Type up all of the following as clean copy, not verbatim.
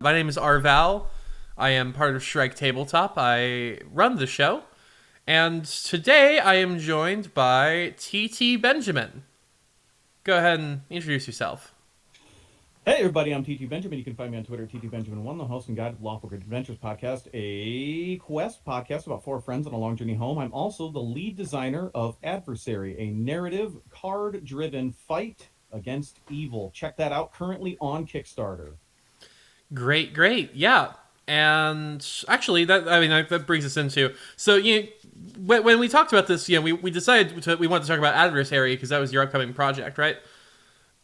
My name is Arval. I am part of Shrike Tabletop. I run the show. And today I am joined by TTBenjamin. Go ahead and introduce yourself. Hey everybody, I'm TTBenjamin. You can find me on Twitter, TTBenjamin1, the host and guide of Lawful Great Adventures podcast, a quest podcast about four friends on a long journey home. I'm also the lead designer of Adversary, a narrative, card-driven fight against evil. Check that out, currently on Kickstarter. Great, great. Yeah. And actually, that brings us into when we talked about this, we decided we wanted to talk about Adversary because that was your upcoming project, right?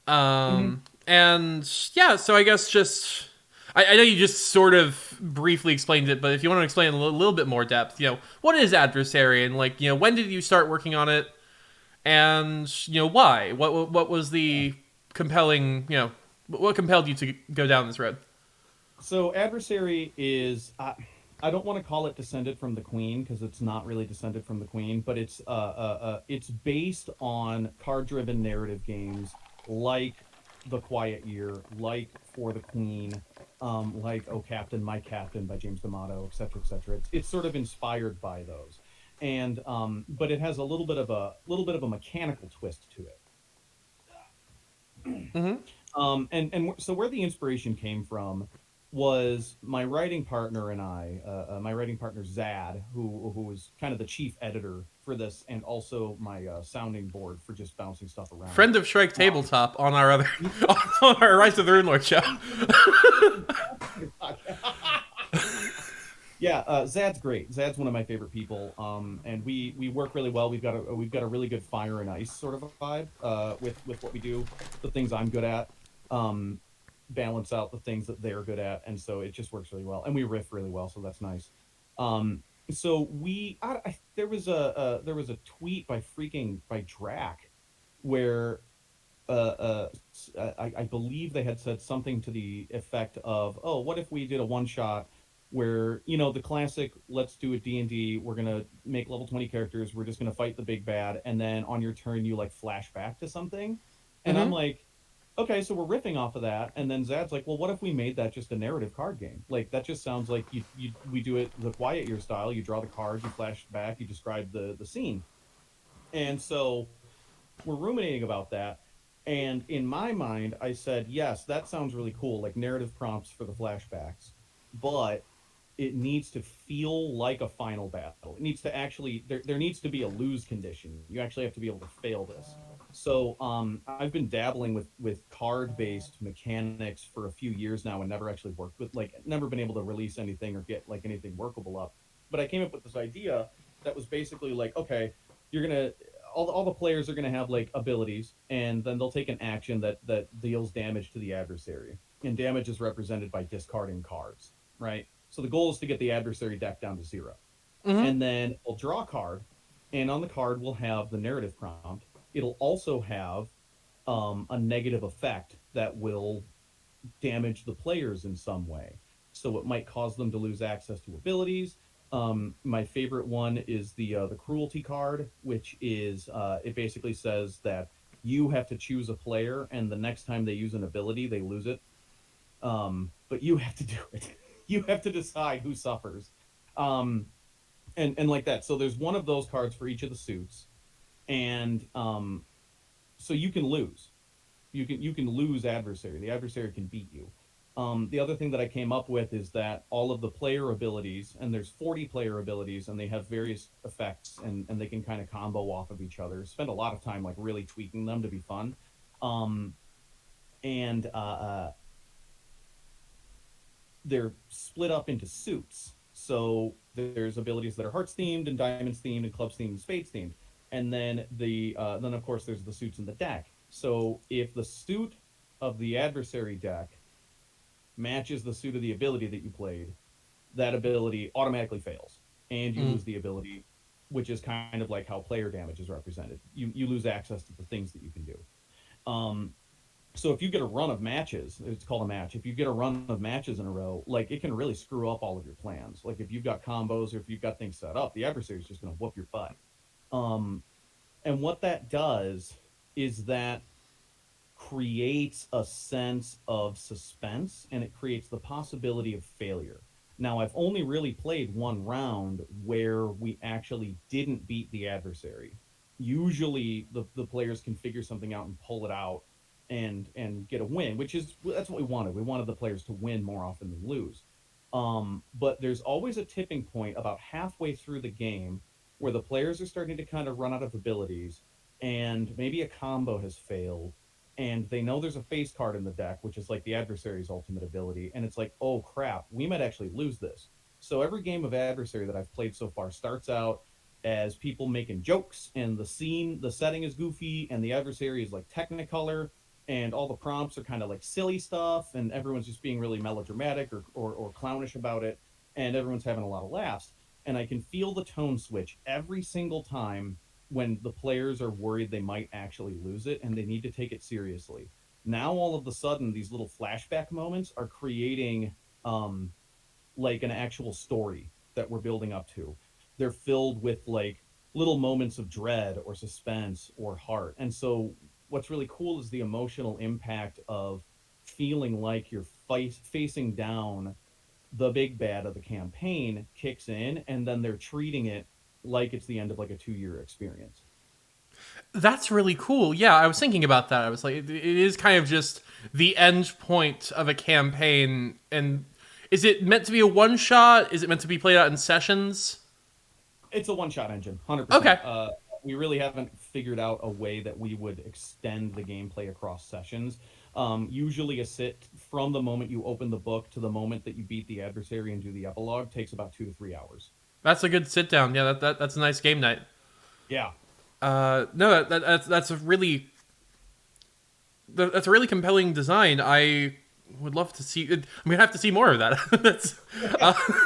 Mm-hmm. And yeah, so I guess just I know you just sort of briefly explained it, but if you want to explain in a little bit more depth, what is Adversary and when did you start working on it, and why? What was the compelling what compelled you to go down this road? So Adversary is, I don't want to call it descended from the Queen because it's not really descended from the Queen, but it's based on card-driven narrative games like The Quiet Year, like For the Queen, like Oh Captain, My Captain by James D'Amato, etc., etc. It's sort of inspired by those, and but it has a little bit of a mechanical twist to it. Mm-hmm. And so where the inspiration came from was my writing partner and my writing partner Zad, who was kind of the chief editor for this, and also my sounding board for just bouncing stuff around. Friend of Shrike Um, Tabletop on our other on our Rise of the Runelord show. yeah, Zad's great. Zad's one of my favorite people, and we work really well. We've got a really good fire and ice sort of a vibe with what we do. The things I'm good at. Um, balance out the things that they're good at, and so it just works really well. And we riff really well, so that's nice. So there was a tweet by Drac where I believe they had said something to the effect of, "Oh, what if we did a one shot where the classic, let's do a D&D, we're gonna make level 20 characters, we're just gonna fight the big bad, and then on your turn you like flash back to something." And I'm Mm-hmm. like, okay, so we're riffing off of that, and then Zad's like, well, what if we made that just a narrative card game? Like that just sounds like we do it the Quiet Year style. You draw the cards, you flash back, you describe the scene, and so we're ruminating about that. And in my mind, I said, yes, that sounds really cool, like narrative prompts for the flashbacks, but it needs to feel like a final battle. It needs to actually there needs to be a lose condition. You actually have to be able to fail this. So I've been dabbling with card based mechanics for a few years now and never actually worked with, like, never been able to release anything or get like anything workable up. But I came up with this idea that was basically like, okay, you're gonna all the players are gonna have like abilities, and then they'll take an action that deals damage to the adversary, and damage is represented by discarding cards, right? So the goal is to get the adversary deck down to zero. Mm-hmm. And then we'll draw a card, and on the card we'll have the narrative prompt. It'll also have a negative effect that will damage the players in some way. So it might cause them to lose access to abilities. My favorite one is the cruelty card, which is it basically says that you have to choose a player, and the next time they use an ability, they lose it. But you have to do it. You have to decide who suffers, um, and like that. So there's one of those cards for each of the suits, and so you can lose. You can lose adversary. The adversary can beat you. The other thing that I came up with is that all of the player abilities, and there's 40 player abilities, and they have various effects, and they can kind of combo off of each other. Spend a lot of time like really tweaking them to be fun. Um, and They're split up into suits. So there's abilities that are hearts themed and diamonds themed and clubs themed and spades themed, and then of course there's the suits in the deck. So if the suit of the adversary deck matches the suit of the ability that you played, that ability automatically fails, and you Mm-hmm. lose the ability, which is kind of like how player damage is represented. You lose access to the things that you can do. Um, so if you get a run of matches, it's called a match. If you get a run of matches in a row, like it can really screw up all of your plans. Like if you've got combos or if you've got things set up, the adversary is just going to whoop your butt. Um, and what that does is that creates a sense of suspense and it creates the possibility of failure. Now, I've only really played one round where we actually didn't beat the adversary. Usually, the players can figure something out and pull it out and get a win, which is that's what we wanted. We wanted the players to win more often than lose. But there's always a tipping point about halfway through the game where the players are starting to kind of run out of abilities and maybe a combo has failed and they know there's a face card in the deck, which is like the adversary's ultimate ability, and it's like, oh crap, we might actually lose this. So every game of adversary that I've played so far starts out as people making jokes, and the setting is goofy, and the adversary is like Technicolor, and all the prompts are kind of like silly stuff, and everyone's just being really melodramatic or clownish about it, and everyone's having a lot of laughs. And I can feel the tone switch every single time when the players are worried they might actually lose it and they need to take it seriously. Now all of a sudden these little flashback moments are creating like an actual story that we're building up to. They're filled with like little moments of dread or suspense or heart. And so what's really cool is the emotional impact of feeling like you're facing down the big bad of the campaign kicks in, and then they're treating it like it's the end of like a 2-year experience. That's really cool. Yeah, I was thinking about that. I was like, it is kind of just the end point of a campaign. And is it meant to be a one shot? Is it meant to be played out in sessions? It's a one-shot engine, 100%. Okay. We really haven't figured out a way that we would extend the gameplay across sessions. Usually, a sit from the moment you open the book to the moment that you beat the adversary and do the epilogue takes about 2 to 3 hours. That's a good sit down. Yeah, that's a nice game night. Yeah, No, that's a really compelling design. I would love to see. I'm gonna have to see more of that. that's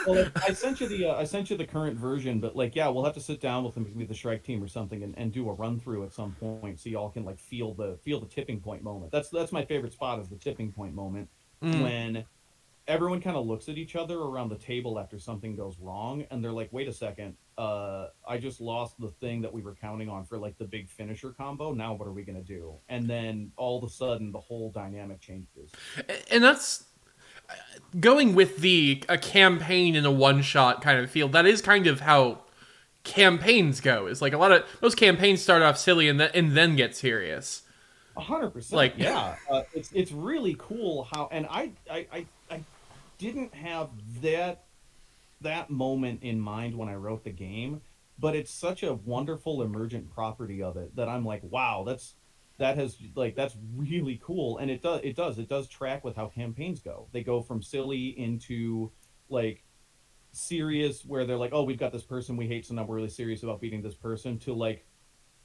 well, I sent you the current version, but like, yeah, we'll have to sit down with the Shrike team or something and do a run through at some point, so y'all can like feel the tipping point moment. That's my favorite spot is the tipping point moment when everyone kind of looks at each other around the table after something goes wrong, and they're like, wait a second, I just lost the thing that we were counting on for like the big finisher combo. Now what are we gonna do? And then all of a sudden the whole dynamic changes. and that's going with the a campaign in a one shot kind of feel. That is kind of how campaigns go. It's like a lot of most campaigns start off silly and then get serious. 100%. Like, Yeah, it's really cool how, and I didn't have that moment in mind when I wrote the game, but it's such a wonderful emergent property of it that I'm like, wow, that's really cool, and it does track with how campaigns go. They go from silly into like serious, where they're like, oh, we've got this person we hate, so now we're really serious about beating this person, to like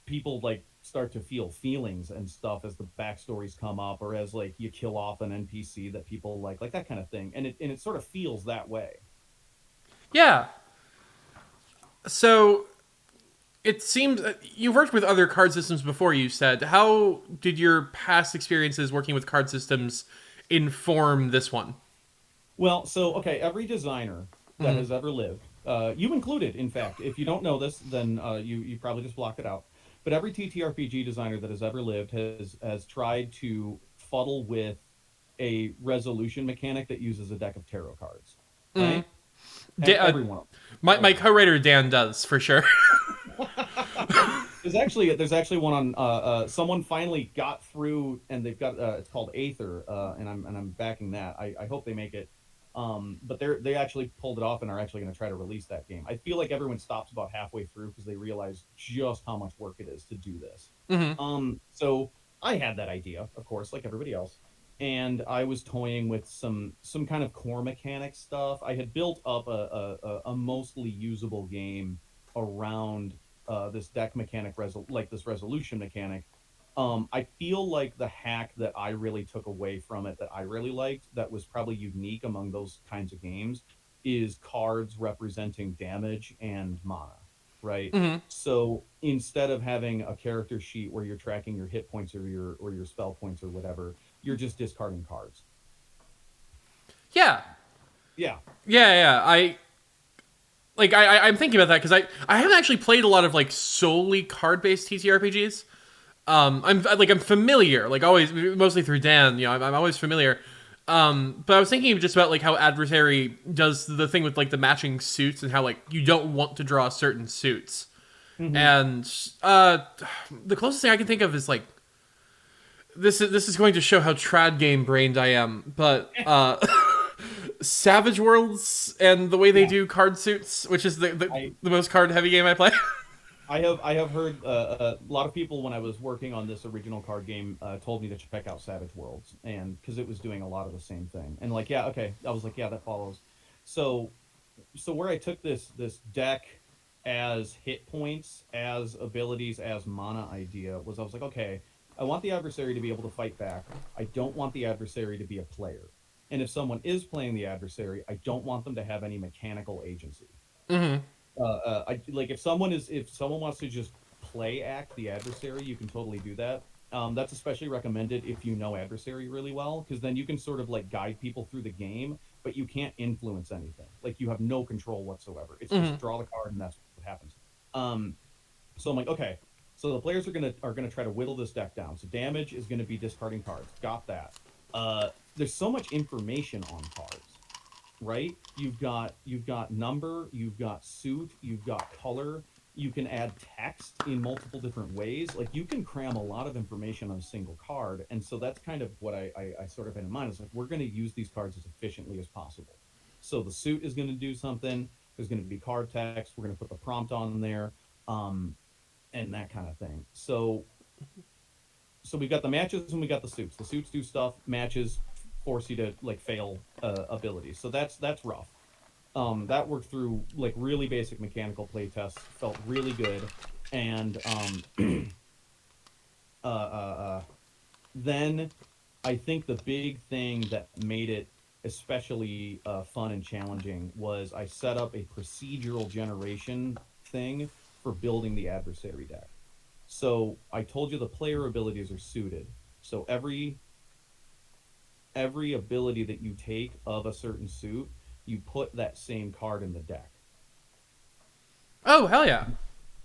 people like start to feel feelings and stuff as the backstories come up, or as like you kill off an NPC that people like that kind of thing, and it sort of feels that way. yeah. So it seems you've worked with other card systems before. You said, how did your past experiences working with card systems inform this one? Well, so okay, every designer that has ever lived, you included, in fact. If you don't know this, then you probably just blocked it out. But every TTRPG designer that has ever lived has tried to fuddle with a resolution mechanic that uses a deck of tarot cards, right? Everyone. My co-writer Dan does for sure. There's actually one on someone finally got through, and they've got it's called Aether, and I'm backing that. I hope they make it. But they actually pulled it off and are actually going to try to release that game. I feel like everyone stops about halfway through because they realize just how much work it is to do this. So I had that idea, of course, like everybody else, and I was toying with some kind of core mechanic stuff. I had built up a mostly usable game around this deck mechanic, this resolution mechanic. I feel like the hack that I really took away from it, that I really liked, that was probably unique among those kinds of games, is cards representing damage and mana, right? So instead of having a character sheet where you're tracking your hit points or your spell points or whatever, you're just discarding cards. Yeah. Yeah. Yeah. I'm thinking about that because I haven't actually played a lot of like solely card based TTRPGs. I'm familiar, like always, mostly through Dan. I'm always familiar. But I was thinking just about like how Adversary does the thing with like the matching suits and how like you don't want to draw certain suits. Mm-hmm. And the closest thing I can think of is like this is going to show how trad game brained I am, but Savage Worlds and the way they Yeah, do card suits, which is I the most card heavy game I play. I have heard a lot of people when I was working on this original card game told me to check out Savage Worlds, and because it was doing a lot of the same thing, and like yeah, okay, I was like yeah, that follows. So where I took this deck as hit points, as abilities, as mana idea was I was like okay, I want the adversary to be able to fight back. I don't want the adversary to be a player, and if someone is playing the adversary, I don't want them to have any mechanical agency. Hmm. I like if someone wants to just play act the adversary, you can totally do that. That's especially recommended if you know adversary really well, because then you can sort of like guide people through the game, but you can't influence anything. Like you have no control whatsoever. It's Hmm. just draw the card and that's what happens. Um, so I'm like, okay, so the players are gonna try to whittle this deck down. So damage is gonna be discarding cards. Got that. There's so much information on cards, right? You've got number, you've got suit, you've got color. You can add text in multiple different ways. Like you can cram a lot of information on a single card, and so that's kind of what I sort of had in mind. Is like we're going to use these cards as efficiently as possible. So the suit is going to do something. There's going to be card text. We're going to put the prompt on there, um, and that kind of thing. So we've got the matches and we got the suits. The suits do stuff. Matches force you to like fail abilities. So that's rough. That worked through like really basic mechanical play tests. Felt really good, and uh, uh, uh, then I think the big thing that made it especially fun and challenging was I set up a procedural generation thing for building the adversary deck. So I told you the player abilities are suited. So every ability that you take of a certain suit, you put that same card in the deck. Oh hell yeah!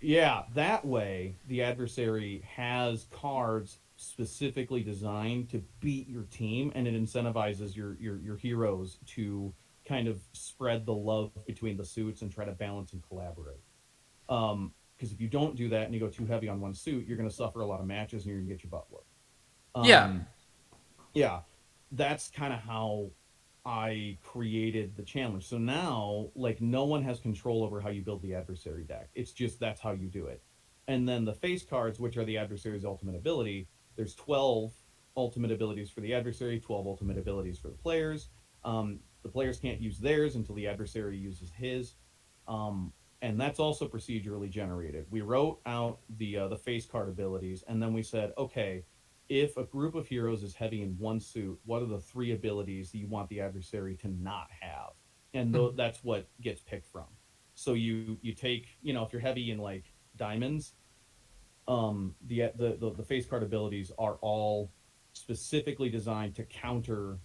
Yeah, that way the adversary has cards specifically designed to beat your team, and it incentivizes your heroes to kind of spread the love between the suits and try to balance and collaborate. Because if you don't do that and you go too heavy on one suit, you're going to suffer a lot of matches and you're going to get your butt whooped. Yeah, Um, yeah, that's kind of how I created the challenge. So now, like, no one has control over how you build the adversary deck. It's just that's how you do it. And then the face cards, which are the adversary's ultimate ability, there's 12 ultimate abilities for the adversary, 12 ultimate abilities for the players. The players can't use theirs until the adversary uses his. And that's also procedurally generated. We wrote out the face card abilities, and then we said, okay, if a group of heroes is heavy in one suit, what are the three abilities that you want the adversary to not have? And that's what gets picked from. So you take, if you're heavy in like diamonds, the face card abilities are all specifically designed to counter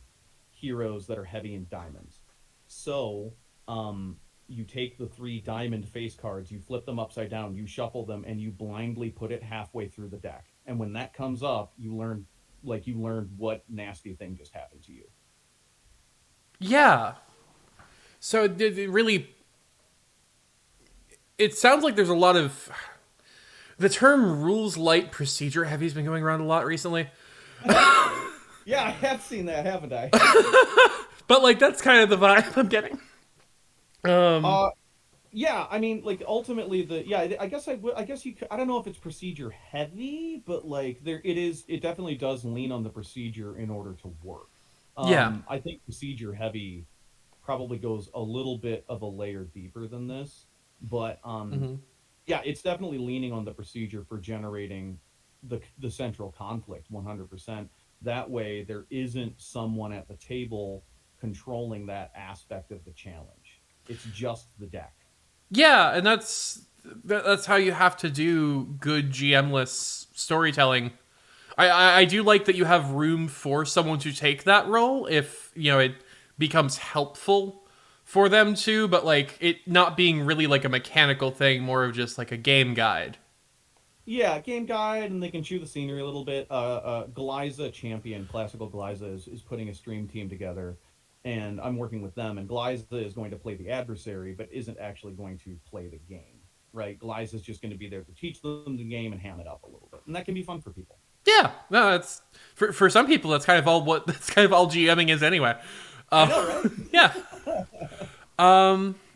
heroes that are heavy in diamonds. So you take the three diamond face cards, you flip them upside down, you shuffle them, and you blindly put it halfway through the deck. And when that comes up, you learn what nasty thing just happened to you. yeah. So it really, it sounds like there's a lot of the term rules light procedure heavy has been going around a lot recently. Yeah, I have seen that, haven't I? But like that's kind of the vibe I'm getting. Um, uh, yeah, I mean, like ultimately, I guess I guess I don't know if it's procedure heavy, but like there it is. It definitely does lean on the procedure in order to work. yeah. I think procedure heavy probably goes a little bit of a layer deeper than this, but Hmm. yeah, it's definitely leaning on the procedure for generating the central conflict 100%. That way, there isn't someone at the table controlling that aspect of the challenge. It's just the deck. Yeah, and that's how you have to do good GM-less storytelling. I do like that you have room for someone to take that role if it becomes helpful for them to, but like it not being really like a mechanical thing, more of just like a game guide. Yeah, game guide, and they can chew the scenery a little bit. Glyza Champion, Classical Glyza, is putting a stream team together, and I'm working with them. And Glyza is going to play the adversary, but isn't actually going to play the game, right? Glyza is just going to be there to teach them the game and ham it up a little bit, and that can be fun for people. Yeah, no, that's for some people that's kind of all what that's kind of all GMing is anyway. I Uh, know, right? yeah.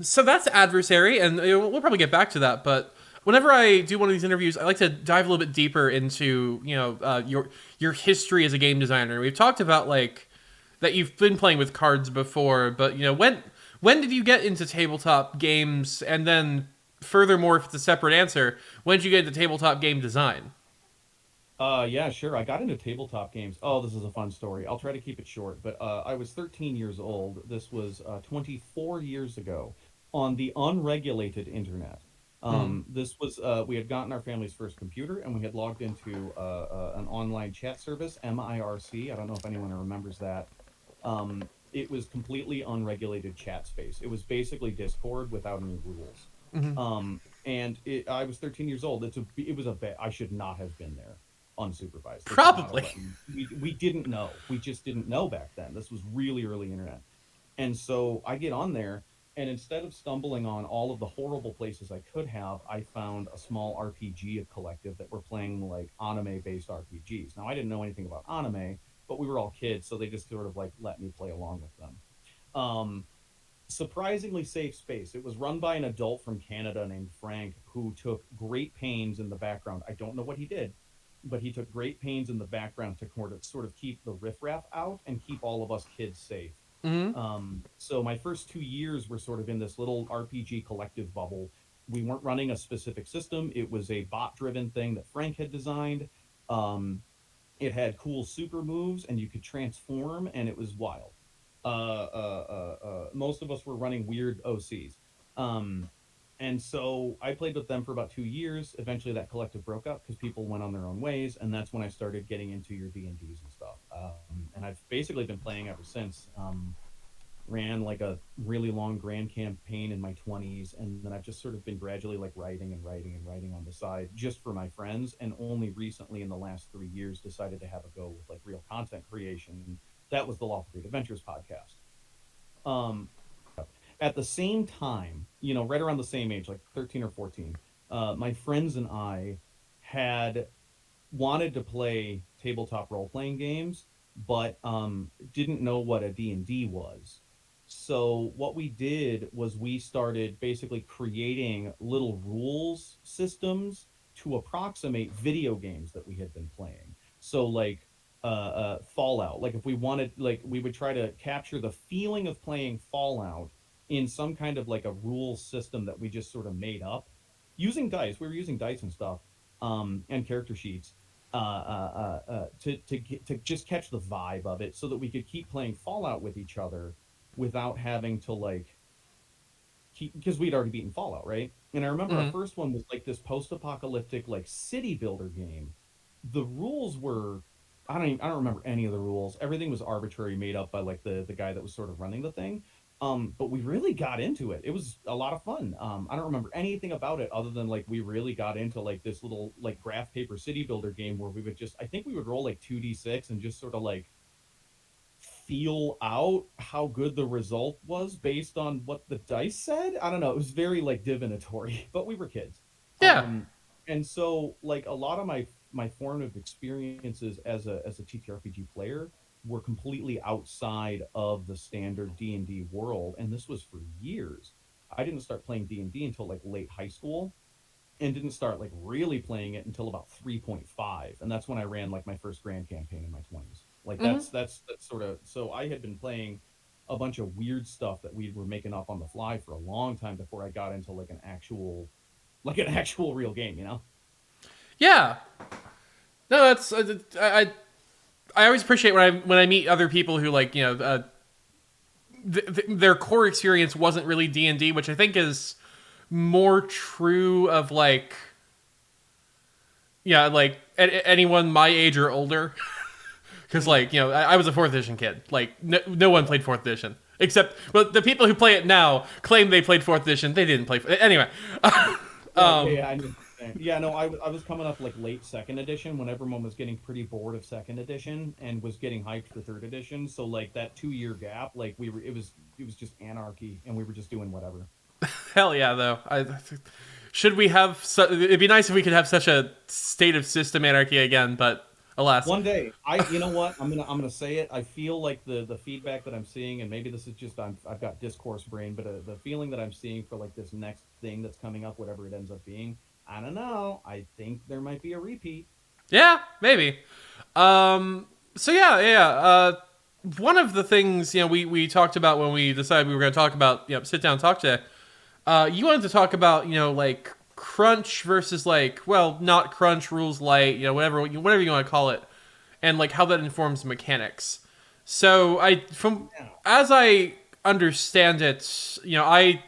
So that's adversary, and we'll probably get back to that. But whenever I do one of these interviews, I like to dive a little bit deeper into your history as a game designer. We've talked about like that you've been playing with cards before, but when did you get into tabletop games, and then furthermore, if it's a separate answer, when did you get into tabletop game design? Yeah, sure. I got into tabletop games. Oh, this is a fun story. I'll try to keep it short, but I was 13 years old. This was 24 years ago on the unregulated internet. Mm. This was we had gotten our family's first computer, and we had logged into an online chat service, MIRC. I don't know if anyone remembers that. It was completely unregulated chat space. It was basically Discord without any rules. I was 13 years old. It was a bet. I should not have been there unsupervised. They should not have Probably. let me. We didn't know. We just didn't know back then. This was really early internet. And so I get on there, and instead of stumbling on all of the horrible places I could have, I found a small RPG collective that were playing like anime based RPGs. Now, I didn't know anything about anime, but we were all kids, so they just sort of like let me play along with them. Um, Surprisingly safe space. It was run by an adult from Canada named Frank who took great pains in the background. I don't know what he did, but he took great pains in the background to sort of keep the riffraff out and keep all of us kids safe. Hmm. So my first 2 years were sort of in this little RPG collective bubble. We weren't running a specific system. It was a bot-driven thing that Frank had designed. Um, it had cool super moves, and you could transform, and it was wild. Most of us were running weird OCs. Um, and so I played with them for about 2 years. Eventually, that collective broke up because people went on their own ways, and that's when I started getting into your D&Ds and stuff. And I've basically been playing ever since. Ran like a really long grand campaign in my 20s, and then I've just sort of been gradually like writing and writing and writing on the side just for my friends, and only recently in the last 3 years decided to have a go with like real content creation. That was the Lawful Great Adventures podcast. Um, at the same time, right around the same age, like 13 or 14, my friends and I had wanted to play tabletop role playing games, but didn't know what a D&D was. So what we did was we started basically creating little rules systems to approximate video games that we had been playing. So like Fallout, like if we wanted, like we would try to capture the feeling of playing Fallout in some kind of like a rules system that we just sort of made up using dice. We were using dice and stuff, and character sheets to just catch the vibe of it, so that we could keep playing Fallout with each other without having to like keep, because we'd already beaten Fallout, right? And I remember our Hmm. first one was like this post-apocalyptic like city builder game. The rules were, I don't remember any of the rules. Everything was arbitrary, made up by like the guy that was sort of running the thing. But we really got into it. It was a lot of fun. I don't remember anything about it other than like we really got into like this little like graph paper city builder game where we would just, I think we would roll like 2d6 and just sort of like feel out how good the result was based on what the dice said. I don't know. It was very like divinatory, but we were kids. Yeah. And so like a lot of my formative experiences as a TTRPG player were completely outside of the standard D&D world, and this was for years. I didn't start playing D&D until like late high school, and didn't start like really playing it until about 3.5, and that's when I ran like my first grand campaign in my 20s. Like Hmm. that's sort of, so I had been playing a bunch of weird stuff that we were making up on the fly for a long time before I got into like an actual real game. Yeah. No, that's I always appreciate when I meet other people who like their core experience wasn't really D&D, which I think is more true of like like anyone my age or older. Because like I was a fourth edition kid. Like no one played fourth edition except well the people who play it now claim they played fourth edition. They didn't play. Anyway, Yeah, yeah, yeah, I know. Yeah, no, I was coming up like late second edition when everyone was getting pretty bored of second edition and was getting hyped for third edition. So like that 2 year gap, like it was just anarchy and we were just doing whatever. Hell yeah, though. Should we have? It'd be nice if we could have such a state of system anarchy again, but alas. One day, you know what? I'm gonna say it. I feel like the feedback that I'm seeing, and maybe this is just I've got discourse brain, but the feeling that I'm seeing for like this next thing that's coming up, whatever it ends up being, I don't know. I think there might be a repeat. Yeah, maybe. So yeah. One of the things we talked about when we decided we were going to talk about sit down talk today. You wanted to talk about like crunch versus like not crunch rules light whatever you want to call it, and like how that informs mechanics. So Yeah. as I understand it, I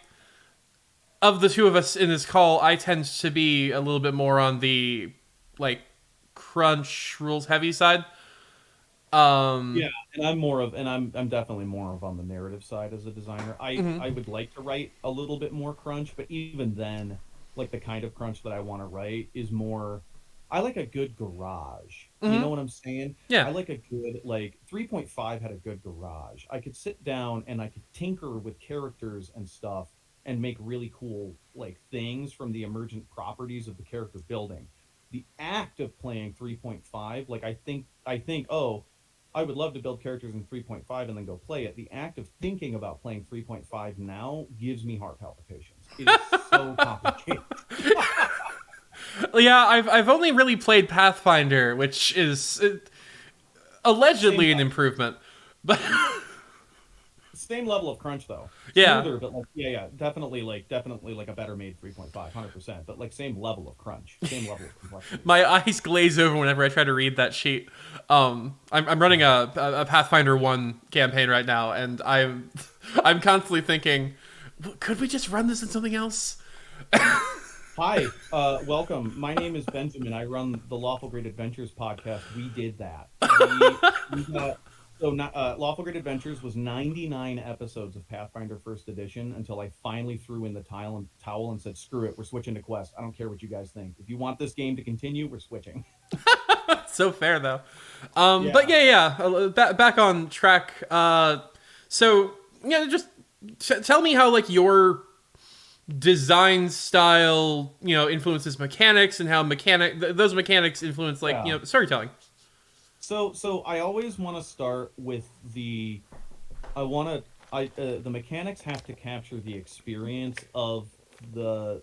of the two of us in this call, I tend to be a little bit more on the like crunch rules heavy side. Yeah, and I'm more of, and I'm definitely more of on the narrative side as a designer. Mhm. I would like to write a little bit more crunch, but even then, like the kind of crunch that I want to write is more. I like a good garage. You know Mhm. what I'm saying? Yeah. I like a good like 3.5 had a good garage. I could sit down and I could tinker with characters and stuff and make really cool like things from the emergent properties of the character building. The act of playing 3.5, like I think, oh, I would love to build characters in 3.5 and then go play it. The act of thinking about playing 3.5 now gives me heart palpitations. It is so complicated. Yeah, I've only really played Pathfinder, which is Same allegedly an level. improvement. But Same level of crunch though. yeah, Smoother, but like yeah, definitely like a better made 3.5, 100%. But like same level of crunch, same level of complexity. my eyes glaze over whenever I try to read that sheet. I'm running a Pathfinder 1 campaign right now, and I'm constantly thinking, could we just run this in something else? Hi, welcome. My name is Benjamin. I run the Lawful Great Adventures podcast. We did that. We got so not, Lawful Great Adventures was 99 episodes of Pathfinder First Edition until I finally threw in the towel and said, "Screw it, we're switching to Quest. I don't care what you guys think. If you want this game to continue, we're switching." So fair though. But Yeah. yeah. Back on track. So yeah, just tell me how like your design style influences mechanics, and how those mechanics influence like Yeah. storytelling. So I always want to start with I want to I the mechanics have to capture the experience of the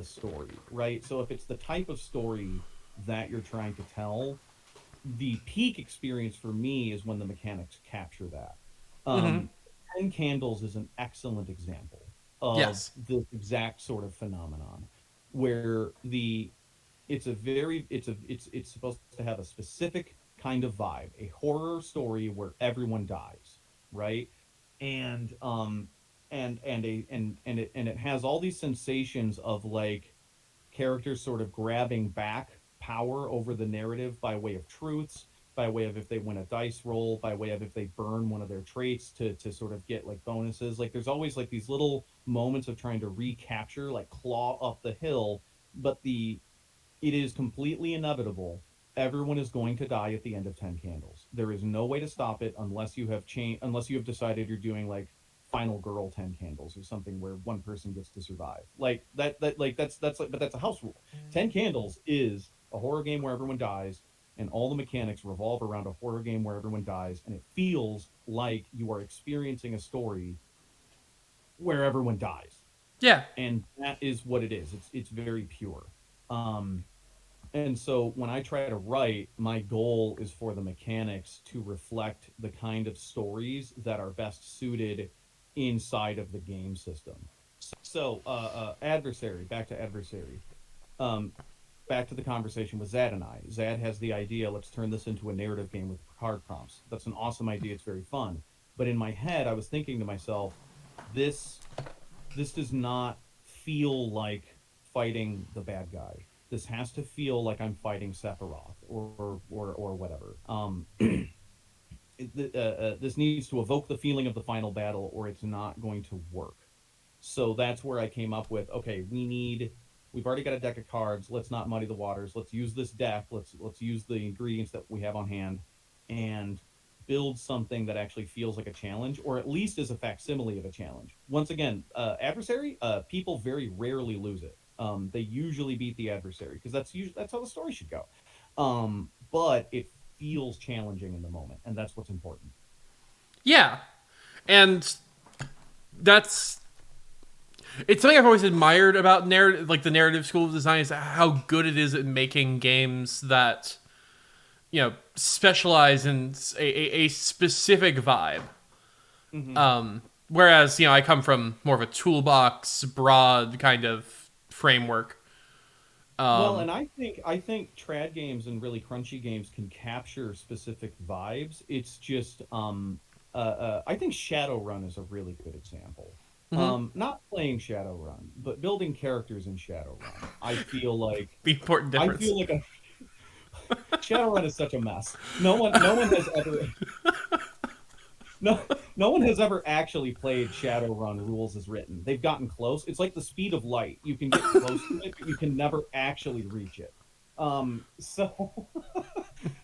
story, right? So if it's the type of story that you're trying to tell, the peak experience for me is when the mechanics capture that. Mm-hmm. Um, 10 Candles is an excellent example of Yes. this exact sort of phenomenon where it's supposed to have a specific kind of vibe, a horror story where everyone dies, right? And and it has all these sensations of like characters sort of grabbing back power over the narrative by way of truths, by way of if they win a dice roll, by way of if they burn one of their traits to sort of get like bonuses. Like there's always like these little moments of trying to recapture, like claw up the hill, but the it is completely inevitable. Everyone is going to die at the end of 10 candles. There is no way to stop it unless you have decided you're doing like final girl 10 candles or something where one person gets to survive. Like that like that's like but that's a house rule. 10 candles is a horror game where everyone dies and all the mechanics revolve around a horror game where everyone dies and it feels like you are experiencing a story where everyone dies. Yeah. And that is what it is. It's very pure. Um and so when I try to write, my goal is for the mechanics to reflect the kind of stories that are best suited inside of the game system. So, adversary, back to adversary. Um, back to the conversation with Zad and I. Zad has the idea, let's turn this into a narrative game with card prompts. That's an awesome idea. It's very fun. But in my head, I was thinking to myself, this this does not feel like fighting the bad guy. This has to feel like I'm fighting Sephiroth or whatever. This needs to evoke the feeling of the final battle, or it's not going to work. So that's where I came up with okay, we need We've already got a deck of cards. Let's not muddy the waters. Let's use this deck. Let's use the ingredients that we have on hand, and build something that actually feels like a challenge, or at least is a facsimile of a challenge. Once again, adversary, people very rarely lose it. They usually beat the adversary because that's how the story should go. But it feels challenging in the moment, and that's what's important. Yeah, and that's it's something I've always admired about narrative, like the narrative school of design, is how good it is at making games that specialize in a specific vibe. Whereas I come from more of a toolbox, broad kind of framework. Well, and I think trad games and really crunchy games can capture specific vibes. It's just I think Shadowrun is a really good example. Not playing Shadowrun, but building characters in Shadowrun. The important I difference. feel like a Shadowrun is such a mess. No one has ever no no one has ever actually played Shadowrun rules as written. They've gotten close. It's like the speed of light. You can get close to it, but you can never actually reach it. So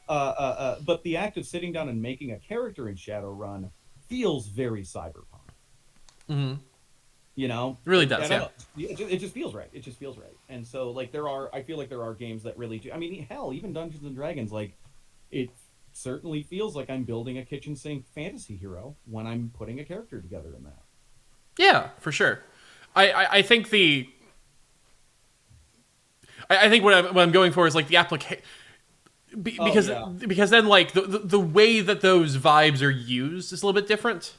but the act of sitting down and making a character in Shadowrun feels very cyberpunk. You know, It really does, yeah. it just feels right. It just feels right. And so, like, I feel like there are games that really do. I mean, hell, even Dungeons and Dragons, like, it certainly feels like I'm building a kitchen sink fantasy hero when I'm putting a character together in that. Yeah, for sure. I think I think what I'm going for is like the application. Because Yeah. because then like the way that those vibes are used is a little bit different.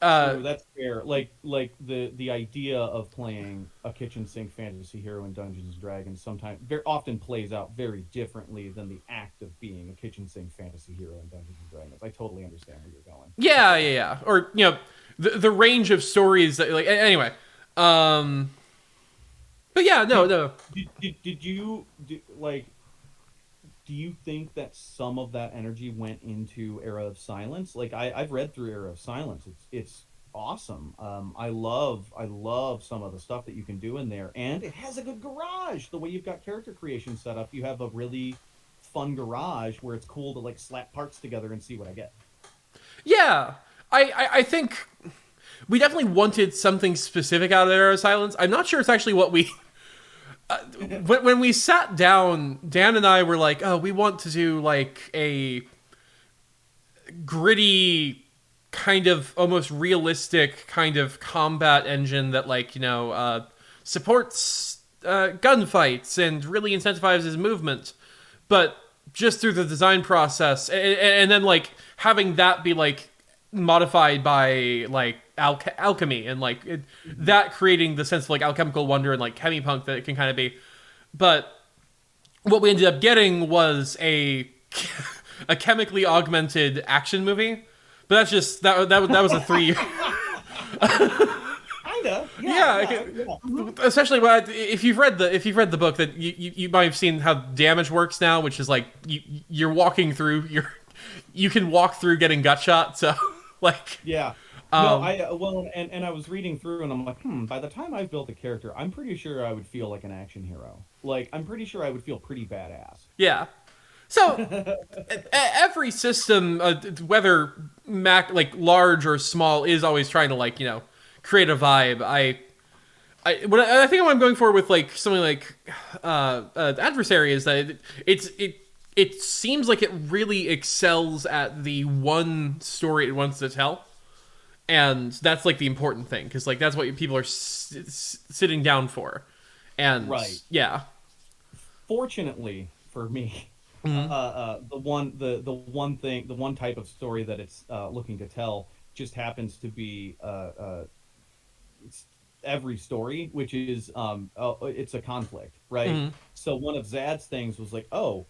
True, that's fair. Like the idea of playing a kitchen sink fantasy hero in Dungeons and Dragons sometimes very often plays out very differently than the act of being a kitchen sink fantasy hero in Dungeons and Dragons. I totally understand where you're going. Yeah. Or the range of stories that like anyway. But yeah, no. Did you like? Do you think that some of that energy went into Era of Silence? Like I've read through Era of Silence. It's awesome. I love some of the stuff that you can do in there, and it has a good garage. The way you've got character creation set up, you have a really fun garage where it's cool to like slap parts together and see what I get. Yeah, I think we definitely wanted something specific out of Arrow of Silence. I'm not sure it's actually what we. When we sat down, Dan and I were like, "Oh, we want to do like a gritty, kind of almost realistic kind of combat engine that like supports gunfights and really incentivizes movement, but just through the design process, and then like having that be like modified by like alchemy and like that creating the sense of like alchemical wonder and like chemipunk that it can kind of be. But what we ended up getting was a a chemically augmented action movie. But that's just that was a 3 year. Kinda, Yeah, especially if you've read the book, that you might have seen how damage works now, which is like you're walking through you can walk through getting gut shot. So like Yeah. No, and I was reading through and I'm like, by the time I've built a character, I'm pretty sure I would feel like an action hero. Like, I'm pretty sure I would feel pretty badass. yeah. So every system, whether like large or small, is always trying to like create a vibe. I think what I'm going for with like something like Adversary is that it seems like it really excels at the one story it wants to tell, and that's like the important thing because like that's what people are sitting down for, and Right. yeah. Fortunately for me, the one type of story that it's looking to tell just happens to be it's every story, which is it's a conflict, right? So one of Zad's things was like, oh,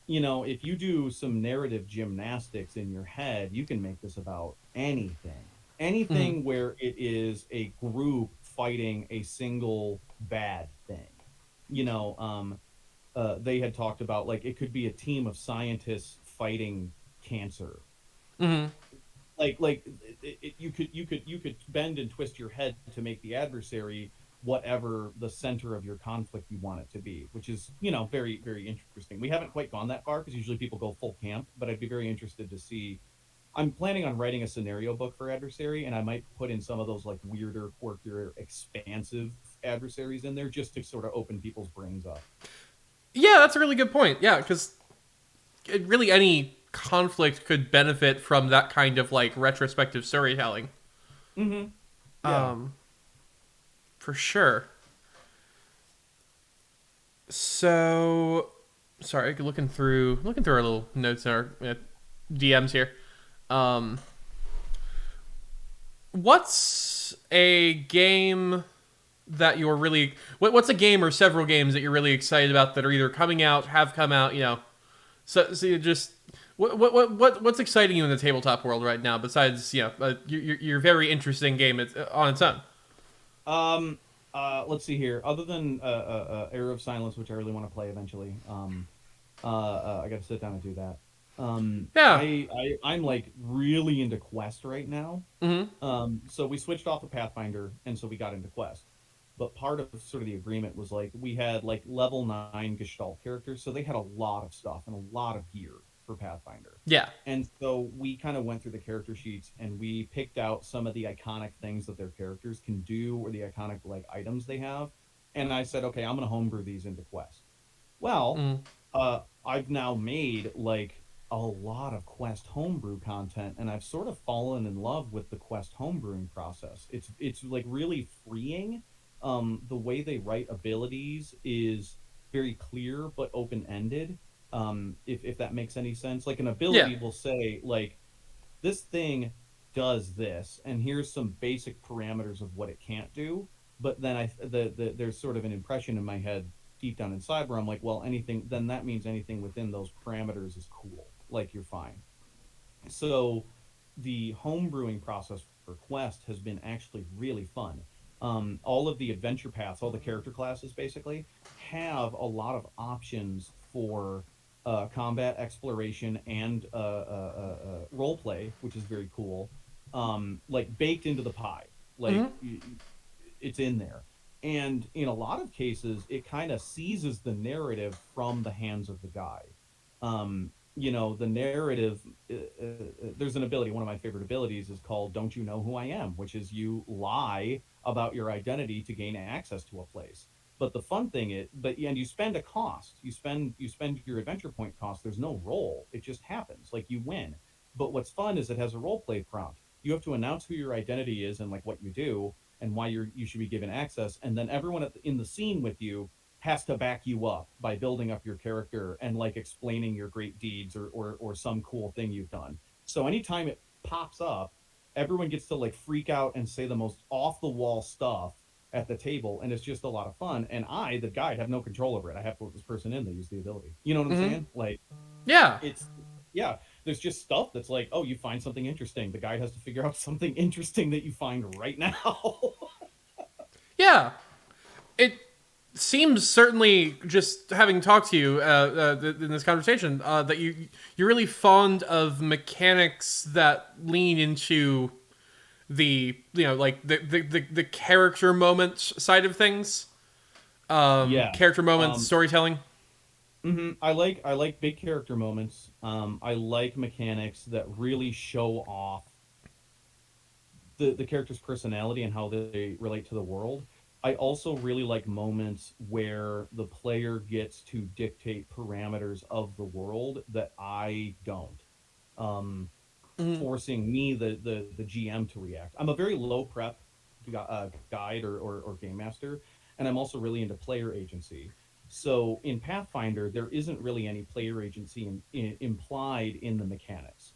if you do some narrative gymnastics in your head, you can make this about anything where it is a group fighting a single bad thing. They had talked about like it could be a team of scientists fighting cancer. Like you could bend and twist your head to make the adversary whatever the center of your conflict you want it to be, which is, very, very interesting. We haven't quite gone that far because usually people go full camp, but I'd be very interested to see. I'm planning on writing a scenario book for Adversary, and I might put in some of those like weirder, quirkier, expansive adversaries in there just to sort of open people's brains up. Yeah, that's a really good point. Yeah, because really any conflict could benefit from that kind of like retrospective storytelling. Mm-hmm. Yeah. Um, for sure. So, sorry, looking through our little notes and our DMs here. Um, what's a game that you're really what's a game or several games that you're really excited about that are either coming out, have come out, so you just what's exciting you in the tabletop world right now besides your very interesting game on its own. Let's see here. Other than Era of Silence, which I really want to play eventually, I got to sit down and do that. Yeah. I'm like really into Quest right now. Mm-hmm. So we switched off of Pathfinder, and so we got into Quest. But part of sort of the agreement was like we had like level 9 Gestalt characters, so they had a lot of stuff and a lot of gear for Pathfinder. Yeah. And so we kind of went through the character sheets and we picked out some of the iconic things that their characters can do or the iconic like items they have. And I said, okay, I'm going to homebrew these into Quest. Well, Mm. I've now made like a lot of Quest homebrew content, and I've sort of fallen in love with the Quest homebrewing process. It's like really freeing. The way they write abilities is very clear but open ended. If that makes any sense, like an Yeah. ability will say like this thing does this, and here's some basic parameters of what it can't do. But then there's sort of an impression in my head deep down inside where I'm like, well, anything then that means anything within those parameters is cool. Like you're fine. So the home brewing process for Quest has been actually really fun. All of the adventure paths, all the character classes basically have a lot of options for combat exploration and role play, which is very cool. Like baked into the pie, like Mm-hmm. it's in there. And in a lot of cases, it kind of seizes the narrative from the hands of the guy. The narrative, there's an ability, one of my favorite abilities is called Don't You Know Who I Am, which is you lie about your identity to gain access to a place. But the fun thing is, and you spend a cost. You spend your adventure point cost. There's no roll. It just happens. Like you win. But what's fun is it has a role play prompt. You have to announce who your identity is and like what you do and why you should be given access. And then everyone in the scene with you has to back you up by building up your character and like explaining your great deeds or some cool thing you've done. So anytime it pops up, everyone gets to like freak out and say the most off the wall stuff at the table, and it's just a lot of fun. And I, the guide, have no control over it. I have to let this person in. They use the ability. You know what I'm Mm-hmm. saying? Like Yeah. it's yeah. There's just stuff that's like, oh, you find something interesting. The guide has to figure out something interesting that you find right now. Yeah. It seems certainly just having talked to you in this conversation that you're really fond of mechanics that lean into the like the character moments side of things, Yeah. character moments, Um, storytelling. I like big character moments. I like mechanics that really show off the character's personality and how they relate to the world. I also really like moments where the player gets to dictate parameters of the world that I don't. Um, Mm-hmm. Forcing me, the GM, to react. I'm a very low prep guide or game master, and I'm also really into player agency. So in Pathfinder, there isn't really any player agency implied in the mechanics.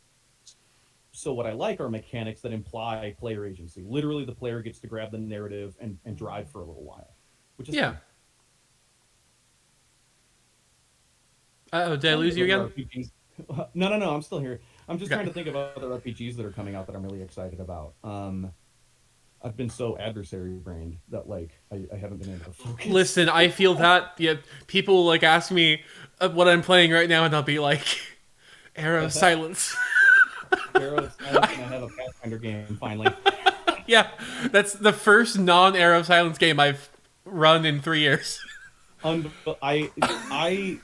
So what I like are mechanics that imply player agency. Literally, the player gets to grab the narrative and drive for a little while, which is Yeah. fun. Did I Trying to lose think you of again? other RPGs. No, I'm still here. I'm just Okay. trying to think of other RPGs that are coming out that I'm really excited about. I've been so adversary brained that like I haven't been able to focus. Listen, I feel that. Yeah, people like ask me what I'm playing right now, and I'll be like, "Arrow of Silence." Arrow of Silence, and I have a Pathfinder game finally. Yeah, that's the first non-Arrow of Silence game I've run in 3 years. I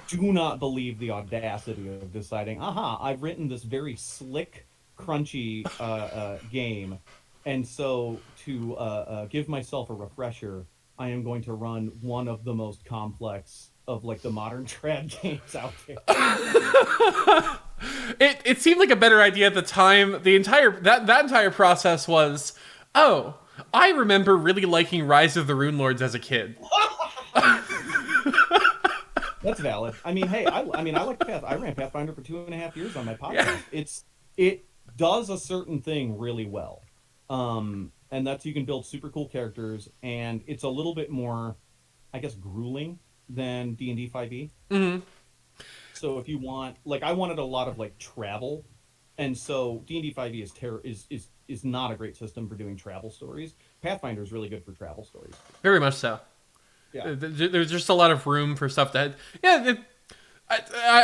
do not believe the audacity of deciding, aha, I've written this very slick, crunchy game, and so to give myself a refresher, I am going to run one of the most complex of like the modern trad games out there. It seemed like a better idea at the time. That entire process was, oh, I remember really liking Rise of the Rune Lords as a kid. That's valid. I mean, hey, I like Path. I ran Pathfinder for 2.5 years on my podcast. Yeah. It does a certain thing really well, and that's you can build super cool characters, and it's a little bit more, I guess, grueling than D&D 5e. Mm-hmm. So if you want, like, I wanted a lot of like travel, and so D&D 5e is not a great system for doing travel stories. Pathfinder is really good for travel stories. Very much so. Yeah. There's just a lot of room for stuff that, yeah.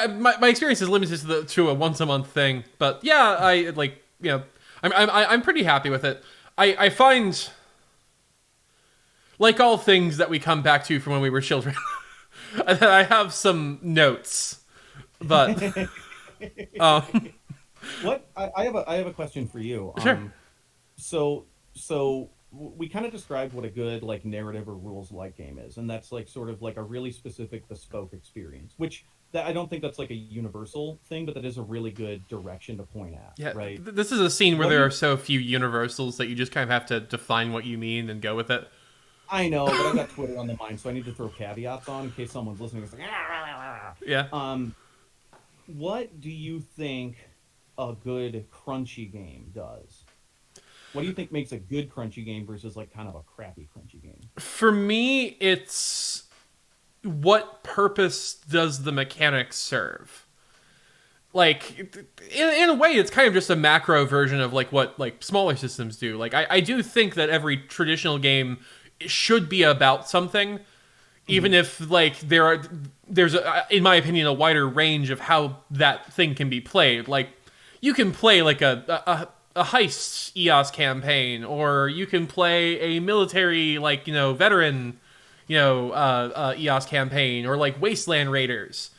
My experience is limited to a once a month thing, but yeah, I like, you know, I'm pretty happy with it. I find, like all things that we come back to from when we were children, that I have some notes, but what I have a question for you. Sure. So we kind of described what a good like narrative or rules light game is, and that's like sort of like a really specific bespoke experience, which that I don't think that's like a universal thing, but that is a really good direction to point at. Yeah, right. This is a scene where there are so few universals that you just kind of have to define what you mean and go with it. I know, but I've got Twitter on the mind, so I need to throw caveats on in case someone's listening. It's like, Yeah. What do you think a good crunchy game does? What do you think makes a good crunchy game versus like kind of a crappy crunchy game? For me, it's what purpose does the mechanics serve? Like, in a way, it's kind of just a macro version of like what like smaller systems do. Like, I do think that every traditional game should be about something, even if like there's in my opinion a wider range of how that thing can be played. Like, you can play like a heist EOS campaign, or you can play a military, like, you know, veteran, you know, EOS campaign, or like Wasteland Raiders,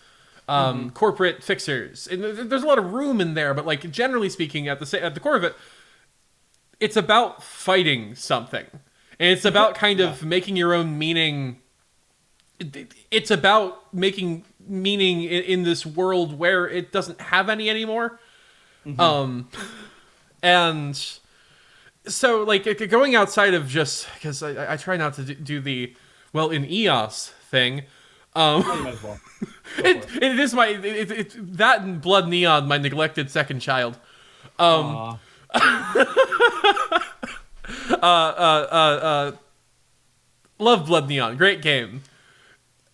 corporate fixers. And there's a lot of room in there, but like generally speaking, at the core of it, it's about fighting something, and it's about kind of making your own meaning. It's about making meaning in this world where it doesn't have any anymore. And so, like, going outside of just, because I try not to do the, well, in EOS thing. You might as well. It is that and Blood Neon, my neglected second child. Love Blood Neon, great game.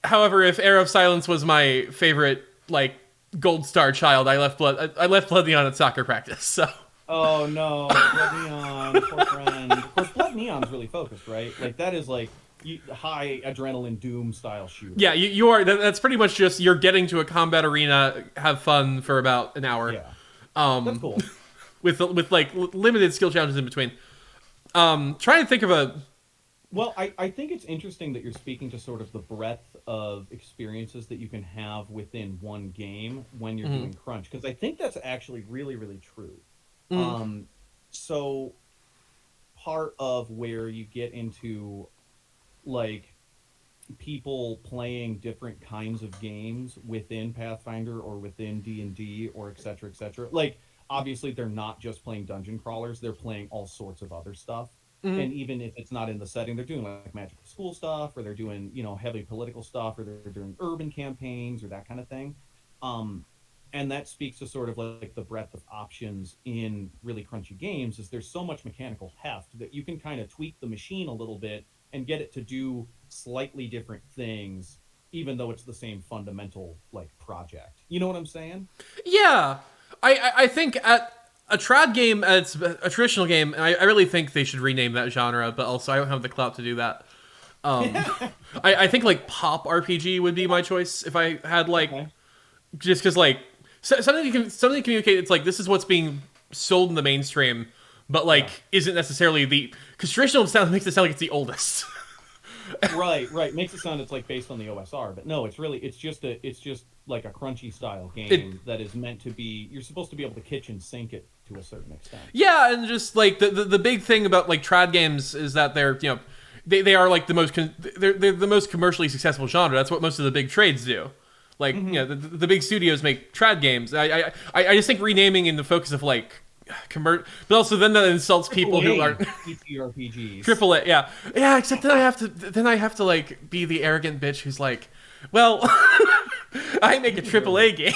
However, if Air of Silence was my favorite, like, gold star child, I left Blood Neon at soccer practice, so. Oh no, Blood Neon, poor friend. Of course, Blood Neon's really focused, right? Like that is like high adrenaline Doom style shooter. Yeah, you are. That's pretty much just you're getting to a combat arena, have fun for about an hour. Yeah, that's cool. With like limited skill challenges in between. Trying to think of a. Well, I think it's interesting that you're speaking to sort of the breadth of experiences that you can have within one game when you're doing crunch, because I think that's actually really, really true. So part of where you get into like people playing different kinds of games within Pathfinder or within D&D or et cetera, like obviously they're not just playing dungeon crawlers, they're playing all sorts of other stuff. And even if it's not in the setting, they're doing like magical school stuff, or they're doing, you know, heavy political stuff, or they're doing urban campaigns or that kind of thing. And that speaks to sort of like the breadth of options in really crunchy games, is there's so much mechanical heft that you can kind of tweak the machine a little bit and get it to do slightly different things, even though it's the same fundamental like project. You know what I'm saying? Yeah, I think at a trad game, it's a traditional game, and I really think they should rename that genre, but also I don't have the clout to do that. I think like pop RPG would be my choice if I had like, just because like something you can communicate. It's like this is what's being sold in the mainstream, but like isn't necessarily because traditional makes it sound like it's the oldest. Right. Makes it sound it's like based on the OSR, but no, it's just like a crunchy style It game that is meant to be. You're supposed to be able to kitchen sink it to a certain extent. Yeah, and just like the big thing about like trad games is that they're they are like they're the most commercially successful genre. That's what most of the big trades do. Like the big studios make trad games. I just think renaming in the focus of like but also then that insults people who aren't TTRPGs. triple A. Yeah. Except then I have to like be the arrogant bitch who's like, well, I make a triple A game.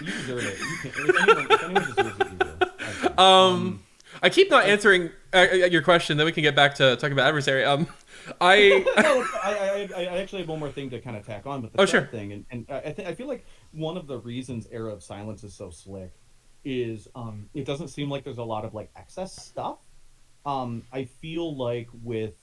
You deserve it. If anyone deserves it, you do. I keep not answering your question. Then we can get back to talking about Adversary. No, I actually have one more thing to kind of tack on with the sure. thing, and I feel like one of the reasons Era of Silence is so slick is it doesn't seem like there's a lot of like excess stuff. I feel like with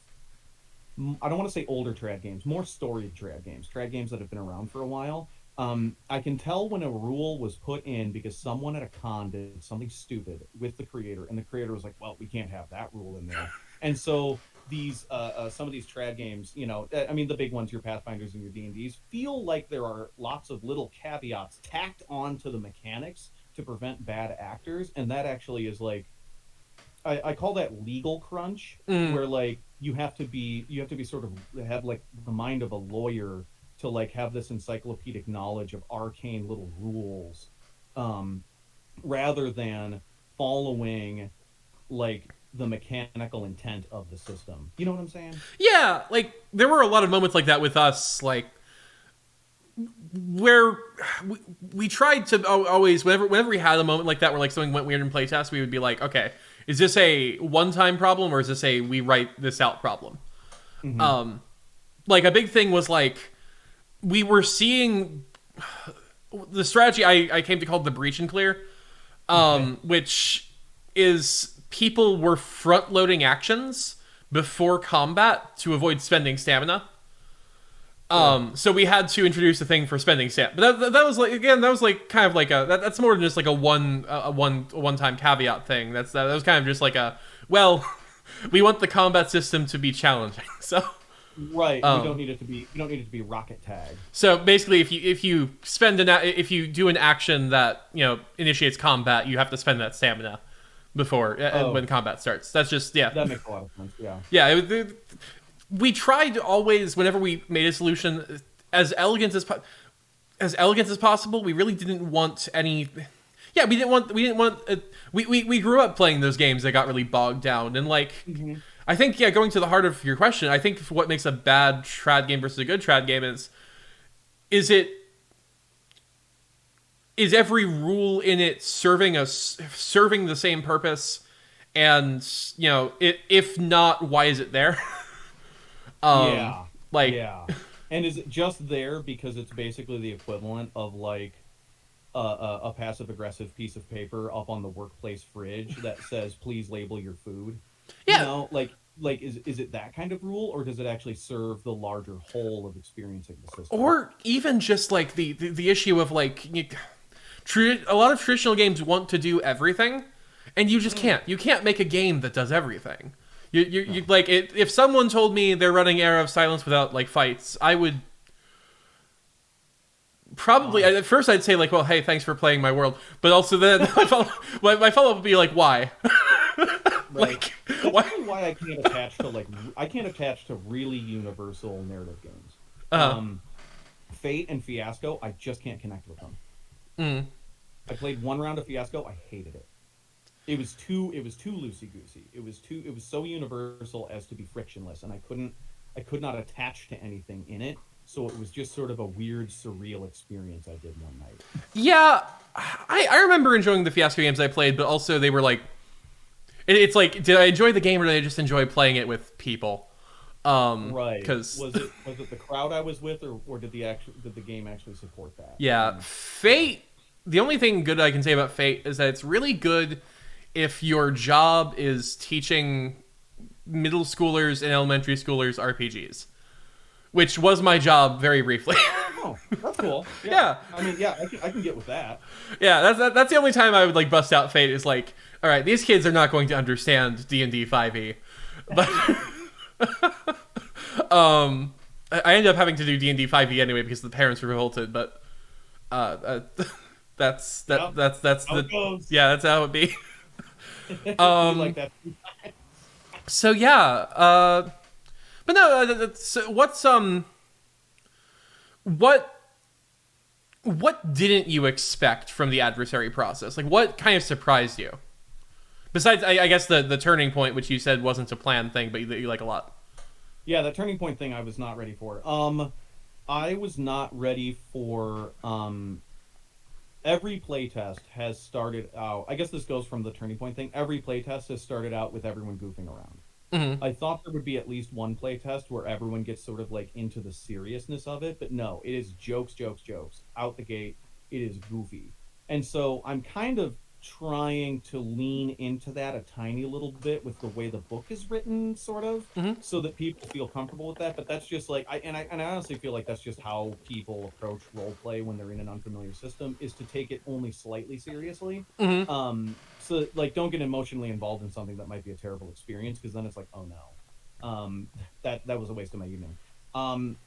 I don't want to say older trad games, more storied trad games that have been around for a while. I can tell when a rule was put in because someone at a con did something stupid with the creator, and the creator was like, "Well, we can't have that rule in there." And so these some of these trad games, I mean, the big ones, your Pathfinders and your D&Ds, feel like there are lots of little caveats tacked onto the mechanics to prevent bad actors, and that actually is like I call that legal crunch, where like you have to be sort of have like the mind of a lawyer to like have this encyclopedic knowledge of arcane little rules, rather than following like the mechanical intent of the system. You know what I'm saying? Yeah, like there were a lot of moments like that with us, like where we tried to always whenever we had a moment like that where like something went weird in playtest, we would be like, okay, is this a one-time problem or is this a we write this out problem? Like a big thing was like we were seeing the strategy I came to call the breach and clear, which is people were front-loading actions before combat to avoid spending stamina. So we had to introduce a thing for spending stamina. But that was like, again, that was like kind of like that's more than just like a one-time caveat thing. That was kind of just like we want the combat system to be challenging. So right, we don't need it to be rocket tag. So basically, if you do an action that initiates combat, you have to spend that stamina before when combat starts. That's just That makes a lot of sense. Yeah. Yeah. We tried whenever we made a solution as elegant as possible. We really didn't want any. Yeah, we didn't want. We grew up playing those games that got really bogged down, and like I think going to the heart of your question, I think what makes a bad trad game versus a good trad game is every rule in it serving the same purpose, and if not, why is it there? And is it just there because it's basically the equivalent of like a passive aggressive piece of paper up on the workplace fridge that says please label your food? Yeah. Is it that kind of rule, or does it actually serve the larger whole of experiencing the system? Or even just like the issue of like a lot of traditional games want to do everything, and you just can't. You can't make a game that does everything. You like if someone told me they're running Era of Silence without like fights, I would probably at first I'd say like, well, hey, thanks for playing my world, but also then my follow up would be like, why? Like, that's why I can't attach to really universal narrative games. Fate and Fiasco, I just can't connect with them. I played one round of Fiasco, I hated it. It was too loosey goosey. It was so universal as to be frictionless, and I could not attach to anything in it. So it was just sort of a weird, surreal experience I did one night. Yeah, I remember enjoying the Fiasco games I played, but also they were like, it's like, did I enjoy the game or did I just enjoy playing it with people? Right. Because was it the crowd I was with, or did the game actually support that? Yeah, Fate. The only thing good I can say about Fate is that it's really good if your job is teaching middle schoolers and elementary schoolers RPGs, which was my job very briefly. Oh, that's cool. Yeah. I mean, I can get with that. Yeah, that's the only time I would like bust out Fate is like, all right, these kids are not going to understand D&D 5e, but I ended up having to do D&D 5e anyway because the parents were revolted, but uh, uh Yep, that's how it the goes. yeah, that's how it be. We like Um, that. so yeah, but no, what what didn't you expect from the adversary process? Like, what kind of surprised you? Besides, I guess the turning point, which you said wasn't a planned thing, but you like a lot. Yeah, the turning point thing I was not ready for. I was not ready for every playtest has started out. I guess this goes from the turning point thing. Every playtest has started out with everyone goofing around. Mm-hmm. I thought there would be at least one playtest where everyone gets sort of like into the seriousness of it, but no, it is jokes, jokes, jokes. Out the gate, it is goofy. And so I'm kind of trying to lean into that a tiny little bit with the way the book is written, sort of, Mm-hmm. so that people feel comfortable with that. But that's just like I honestly feel like that's just how people approach role play when they're in an unfamiliar system, is to take it only slightly seriously. Mm-hmm. So like don't get emotionally involved in something that might be a terrible experience, because then it's like, oh no, that was a waste of my evening. um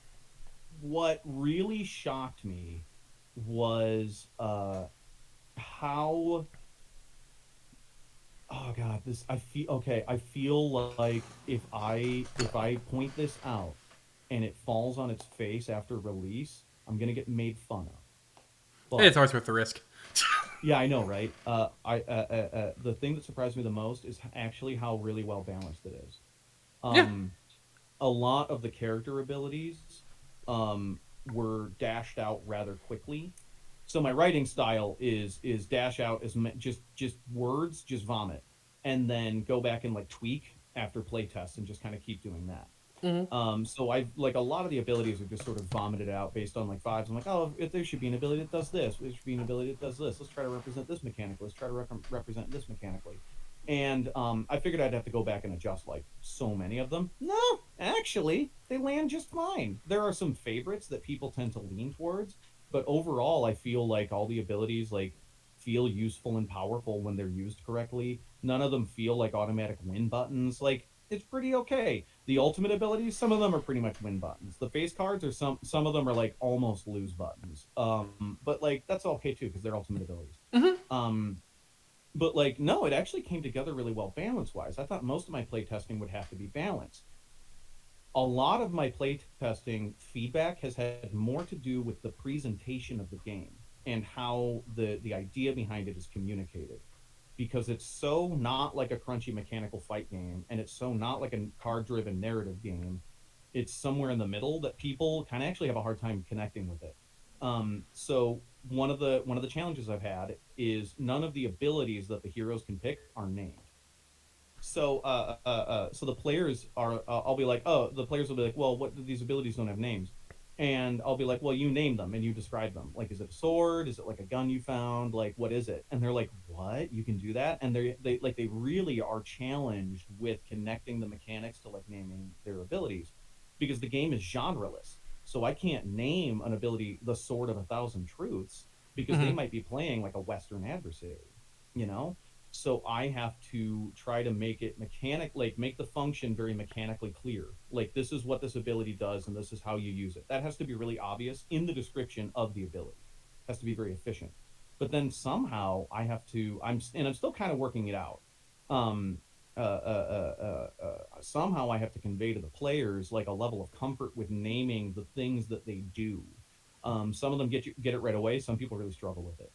what really shocked me was how, oh god, this, I feel okay, I feel like if I point this out and it falls on its face after release, I'm gonna get made fun of. It's But always worth the risk. yeah, I know, right? The thing that surprised me the most is actually how really well balanced it is. Yeah, Um, a lot of the character abilities were dashed out rather quickly. So my writing style is dash out as just words, just vomit, and then go back and like tweak after play tests and just kind of keep doing that. mm-hmm. So I like a lot of the abilities are just sort of vomited out based on like vibes. I'm like, oh, if there should be an ability that does this, there should be an ability that does this. Let's try to represent this mechanically. Let's try to represent this mechanically. And I figured I'd have to go back and adjust like so many of them. No, actually, they land just fine. There are some favorites that people tend to lean towards, but overall, I feel like all the abilities like feel useful and powerful when they're used correctly. None of them feel like automatic win buttons. Like it's pretty okay. The ultimate abilities, some of them are pretty much win buttons. The face cards are some of them are like almost lose buttons. But like that's okay too because they're ultimate abilities. Mm-hmm. Um, but like no, it actually came together really well balance wise. I thought most of my play testing would have to be balanced. A lot of my play testing feedback has had more to do with the presentation of the game and how the idea behind it is communicated, because it's so not like a crunchy mechanical fight game and it's so not like a card driven narrative game. It's somewhere in the middle that people kind of actually have a hard time connecting with it. So one of the challenges I've had is none of the abilities that the heroes can pick are named. So the players are, I'll be like, oh, the players will be like, well, what, these abilities don't have names. And I'll be like, well, you name them and you describe them. Like, is it a sword? Is it like a gun you found? Like, what is it? And they're like, what? You can do that? And they really are challenged with connecting the mechanics to like naming their abilities, because the game is genreless. So I can't name an ability the Sword of a Thousand Truths because they Mm-hmm. might be playing like a Western adversary, you know? So I have to try to make it mechanic, like make the function very mechanically clear. Like this is what this ability does and this is how you use it. That has to be really obvious in the description of the ability. It has to be very efficient. But then somehow I have to, I'm still kind of working it out. um Somehow I have to convey to the players like a level of comfort with naming the things that they do. Some of them get it right away, some people really struggle with it.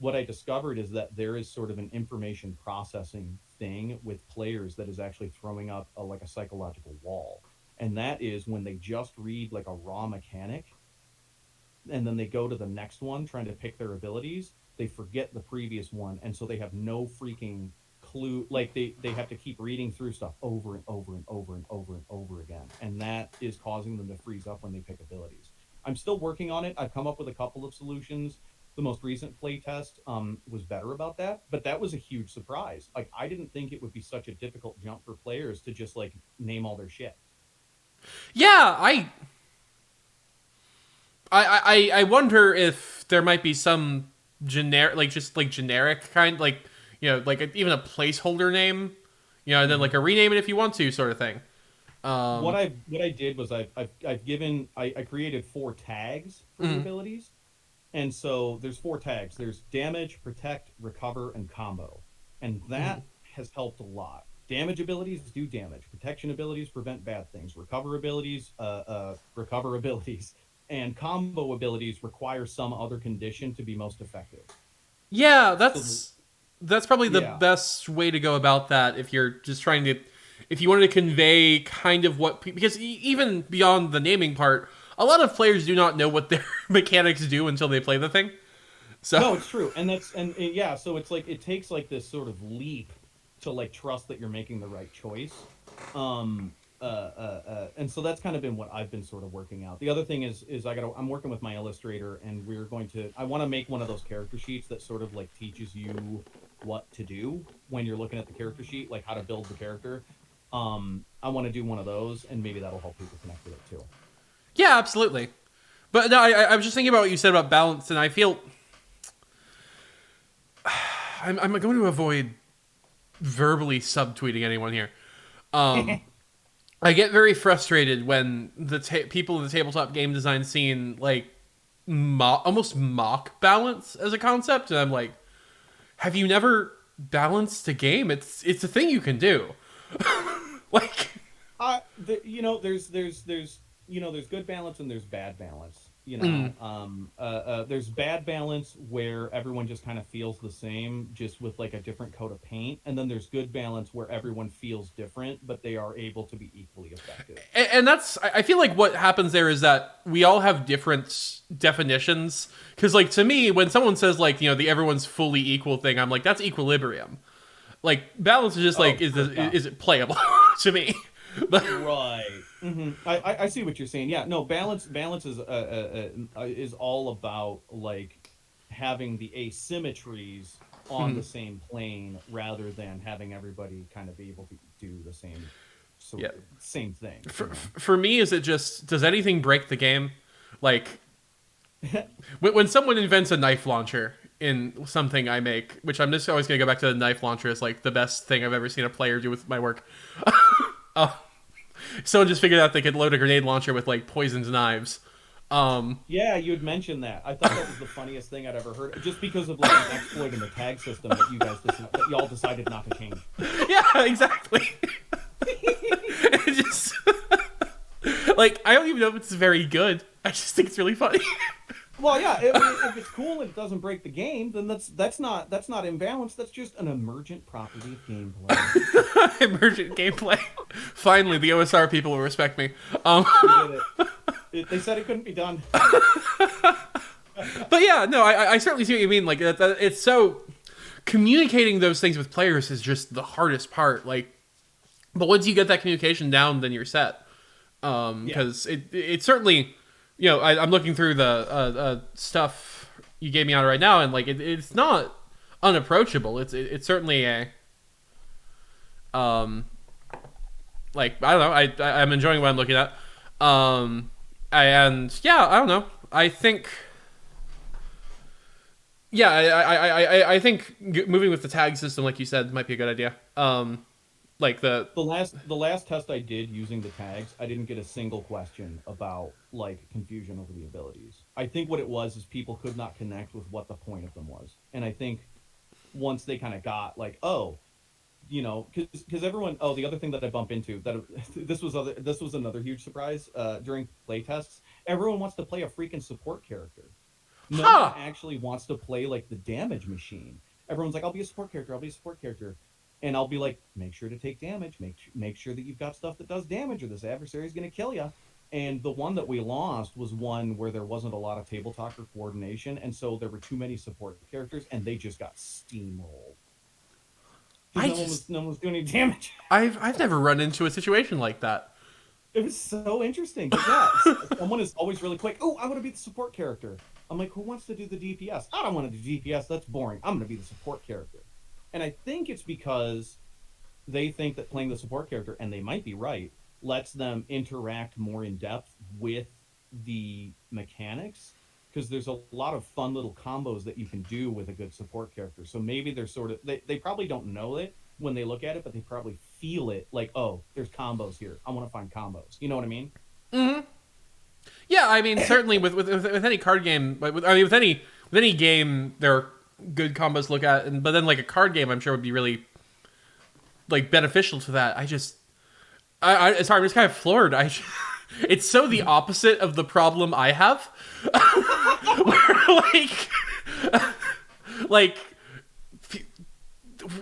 What I discovered is that there is sort of an information processing thing with players that is actually throwing up like a psychological wall. And that is when they just read like a raw mechanic and then they go to the next one trying to pick their abilities, they forget the previous one. And so they have no freaking clue. Like they have to keep reading through stuff over and over and over and over and over again. And that is causing them to freeze up when they pick abilities. I'm still working on it. I've come up with a couple of solutions. The most recent playtest was better about that, but that was a huge surprise. Like I didn't think it would be such a difficult jump for players to just like name all their shit. Yeah, I wonder if there might be some generic, like just like generic kind, like like even a placeholder name, and then like a rename it if you want to, sort of thing. Um, What I did was I created four tags for the mm, abilities. And so there's four tags. There's damage, protect, recover, and combo. And mm. that has helped a lot. Damage abilities do damage. Protection abilities prevent bad things. Recover abilities, and combo abilities require some other condition to be most effective. Yeah, So that's probably the yeah, best way to go about that if you're just trying to if you wanted to convey kind of what because even beyond the naming part, a lot of players do not know what their mechanics do until they play the thing. So, no, it's true, and yeah. So it's like it takes like this sort of leap to like trust that you're making the right choice. And so that's kind of been what I've been sort of working out. The other thing is I'm working with my illustrator, and I want to make one of those character sheets that sort of like teaches you what to do when you're looking at the character sheet, like how to build the character. I want to do one of those, and maybe that'll help people connect with it too. yeah, absolutely. But no, I was just thinking about what you said about balance, and I feel I'm going to avoid verbally subtweeting anyone here. Um, I get very frustrated when the people in the tabletop game design scene like almost mock balance as a concept, and I'm like, have you never balanced a game? It's a thing you can do. Like, There's good balance and there's bad balance. mm, There's bad balance where everyone just kind of feels the same, just with like a different coat of paint, and then there's good balance where everyone feels different, but they are able to be equally effective. and that's I feel like what happens there is that we all have different definitions. Because like to me, when someone says like the everyone's fully equal thing, I'm like that's equilibrium. Like balance is just like Oh, sure, yeah. is it playable to me? But Right. I see what you're saying. Yeah. No, balance is all about like having the asymmetries on the same plane rather than having everybody kind of be able to do the yeah, same thing. for me, is it just does anything break the game? Like when someone invents a knife launcher in something I make, which I'm just always gonna go back to the knife launcher as like the best thing I've ever seen a player do with my work. Someone just figured out they could load a grenade launcher with like poisoned knives. Yeah, you had mentioned that. I thought that was the funniest thing I'd ever heard, just because of like an exploit in the tag system that that y'all decided not to change. Yeah, exactly. It just like I don't even know if it's very good. I just think it's really funny. Well, yeah, if it's cool and it doesn't break the game, then that's not imbalance. That's just an emergent property of gameplay. Emergent gameplay. Finally, the OSR people will respect me. We did they said it couldn't be done. But yeah, no, I certainly see what you mean. Like it's so communicating those things with players is just the hardest part. Like, but once you get that communication down, then you're set. Yeah. Because it certainly, I'm looking through the stuff you gave me on right now, and like it's not unapproachable. It's certainly a like I don't know. I'm enjoying what I'm looking at. And yeah, I don't know. I think yeah, I think moving with the tag system, like you said, might be a good idea. Like The last test I did using the tags, I didn't get a single question about like confusion over the abilities. I think what it was is people could not connect with what the point of them was, and I think once they kind of got like, oh, because everyone. Oh, the other thing that I bump into that this was another huge surprise during play tests. Everyone wants to play a freaking support character. No one huh. actually wants to play like the damage machine. Everyone's like, I'll be a support character. I'll be a support character. And I'll be like, make sure to take damage. Make sure that you've got stuff that does damage, or this adversary is going to kill you. And the one that we lost was one where there wasn't a lot of table talk or coordination, and so there were too many support characters, and they just got steamrolled because I just no one was doing any damage. I've never run into a situation like that. It was so interesting. But yeah, someone is always really quick. Oh, I want to be the support character. I'm like, who wants to do the DPS? I don't want to do DPS. That's boring. I'm going to be the support character. And I think it's because they think that playing the support character, and they might be right, lets them interact more in depth with the mechanics. Because there's a lot of fun little combos that you can do with a good support character. So maybe they're sort of, they probably don't know it when they look at it, but they probably feel it. Like, oh, there's combos here. I want to find combos. You know what I mean? Hmm. Yeah, I mean, certainly with any card game, I mean, with any game, there are good combos to look at, but then like a card game, I'm sure would be really like beneficial to that. Sorry, I'm just kind of floored. It's so the opposite of the problem I have, where like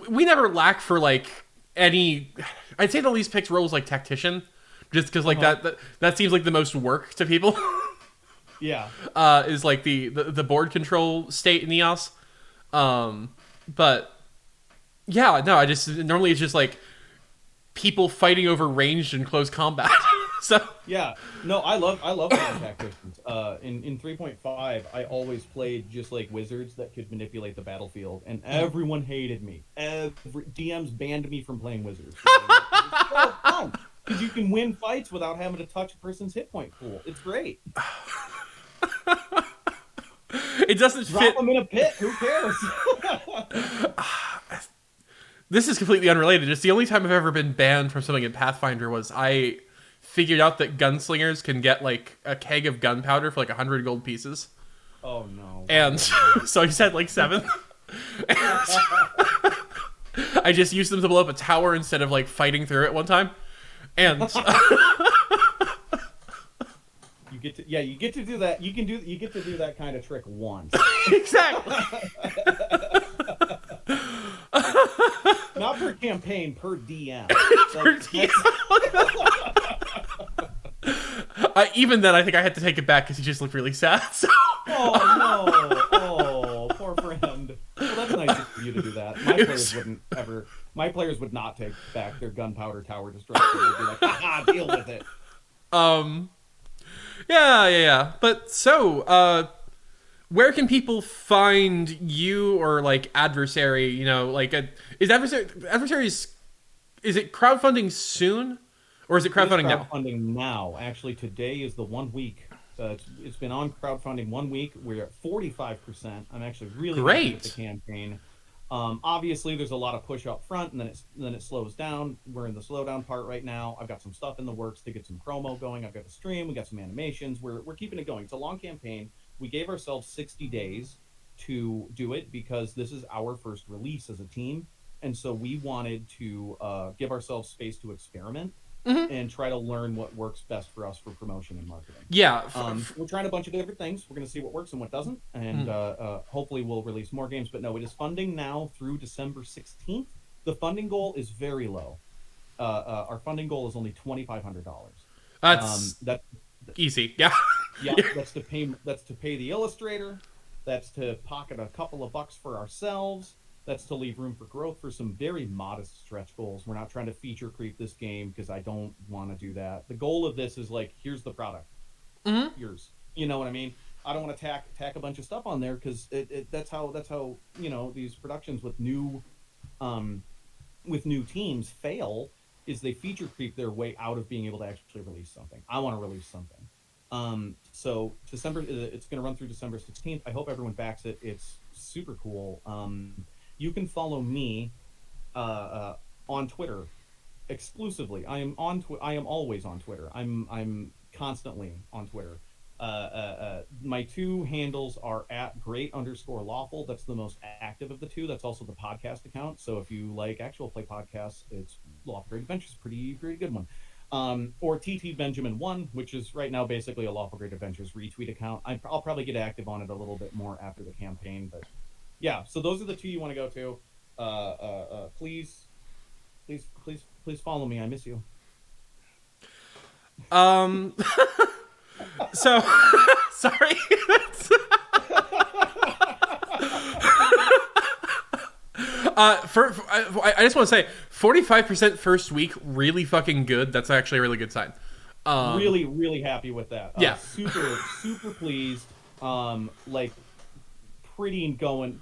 we never lack for like any. I'd say the least picked role is like tactician, just because like that seems like the most work to people. Yeah. Is like the board control state in EOS. But yeah, no, I just normally it's just like people fighting over ranged and close combat. So Yeah, no, I love playing tacticians. In 3.5, I always played just like wizards that could manipulate the battlefield, and everyone hated me. DMs banned me from playing wizards. It's so fun because you can win fights without having to touch a person's hit point pool. It's great. it doesn't Drop fit. them in a pit. Who cares? This is completely unrelated. It's the only time I've ever been banned from something in Pathfinder was I figured out that gunslingers can get like a keg of gunpowder for like 100 gold pieces. Oh no! And so I said like 7. I just used them to blow up a tower instead of like fighting through it one time. And you get to do that. You get to do that kind of trick once. exactly. Not per campaign, per DM. Even then, I think I had to take it back because he just looked really sad. So. Oh no! Oh, poor friend. Well, that's nice of you to do that. My players wouldn't ever. My players would not take back their gunpowder tower destruction. They'd be like, "Ha, deal with it." Yeah. But so, where can people find you or like Adversary? You know, like is Adversary's is it crowdfunding soon, or is it crowdfunding now? Crowdfunding now. Actually, today is the 1 week. It's been on crowdfunding 1 week. We're at 45%. I'm actually really happy with the campaign. Obviously, there's a lot of push up front, and then it slows down. We're in the slowdown part right now. I've got some stuff in the works to get some promo going. I've got the stream. We got some animations. We're keeping it going. It's a long campaign. We gave ourselves 60 days to do it because this is our first release as a team, and so we wanted to give ourselves space to experiment. Mm-hmm. And try to learn what works best for us for promotion and marketing. Yeah. We're trying a bunch of different things. We're going to see what works and what doesn't. And hopefully we'll release more games. But no, it is funding now through December 16th. The funding goal is very low. Our funding goal is only $2,500. That's easy. Yeah. Yeah, that's to pay the illustrator. That's to pocket a couple of bucks for ourselves. That's to leave room for growth for some very modest stretch goals. We're not trying to feature creep this game because I don't want to do that. The goal of this is like, here's the product. Mm-hmm. Yours. You know what I mean? I don't want to tack a bunch of stuff on there because that's how these productions with new teams fail is they feature creep their way out of being able to actually release something. I want to release something. So December, it's going to run through December 16th. I hope everyone backs it. It's super cool. You can follow me on Twitter exclusively. I am always on Twitter. I'm constantly on Twitter. My two handles are at @great_lawful. That's the most active of the two. That's also the podcast account. So if you like actual play podcasts, it's Lawful Great Adventures, pretty good one. Or TTBenjamin 1, which is right now basically a Lawful Great Adventures retweet account. I'll probably get active on it a little bit more after the campaign, but yeah. So those are the two you want to go to. Please follow me. I miss you. So sorry. I just want to say 45% first week, really fucking good. That's actually a really good sign. Really happy with that. Yeah. Super pleased. Like pretty going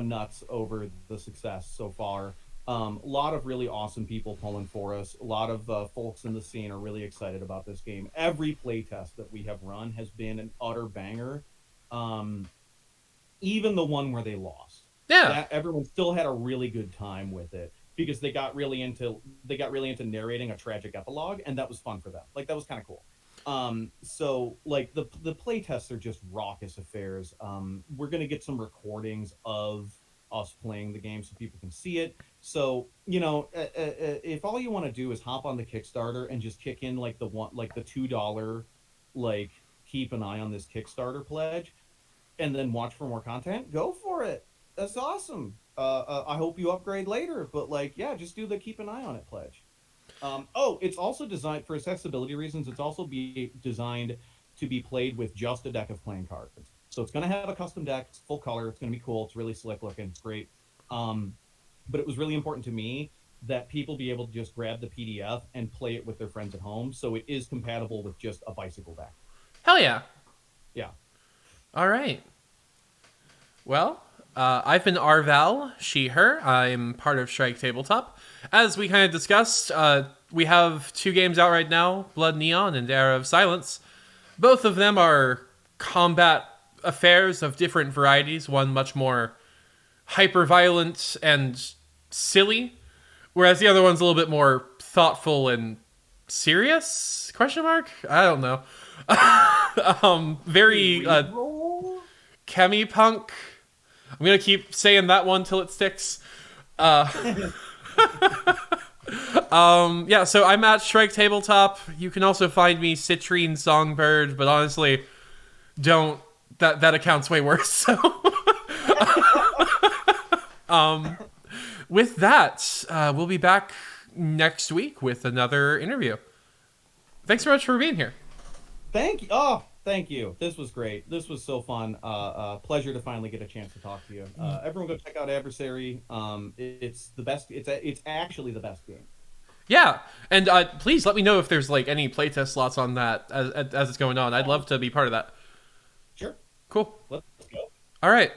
nuts over the success so far. A lot of really awesome people pulling for us. A lot of folks in the scene are really excited about this game. Every playtest that we have run has been an utter banger. Even the one where they lost. Yeah. Everyone still had a really good time with it because they got really into narrating a tragic epilogue, and that was fun for them. Like that was kind of cool. So like the play tests are just raucous affairs. We're gonna get some recordings of us playing the game so people can see it. So if all you want to do is hop on the Kickstarter and just kick in like the $2 like keep an eye on this Kickstarter pledge, and then watch for more content, go for it. That's awesome. I hope you upgrade later, but like, yeah, just do the keep an eye on it pledge. It's also designed for accessibility reasons. It's also be designed to be played with just a deck of playing cards. So it's going to have a custom deck. It's full color. It's going to be cool. It's really slick looking. It's great. But it was really important to me that people be able to just grab the PDF and play it with their friends at home. So it is compatible with just a bicycle deck. Hell yeah. Yeah. All right. Well, I've been Arval, she, her. I'm part of Shrike Tabletop. As we kind of discussed, we have 2 games out right now, Blood Neon and Era of Silence. Both of them are combat affairs of different varieties, one much more hyper-violent and silly, whereas the other one's a little bit more thoughtful and serious? Question mark? I don't know. Very chemi-punk. I'm gonna keep saying that one till it sticks. Yeah, so I'm at Shrike Tabletop. You can also find me Citrine Songbird, but honestly, don't. That account's way worse. So, with that, we'll be back next week with another interview. Thanks so much for being here. Thank you. Oh, thank you. This was great. This was so fun. Pleasure to finally get a chance to talk to you. Everyone go check out Adversary. It's the best. It's actually the best game. Yeah, and please let me know if there's like any playtest slots on that as it's going on. I'd love to be part of that. Sure. Cool. Let's go. All right.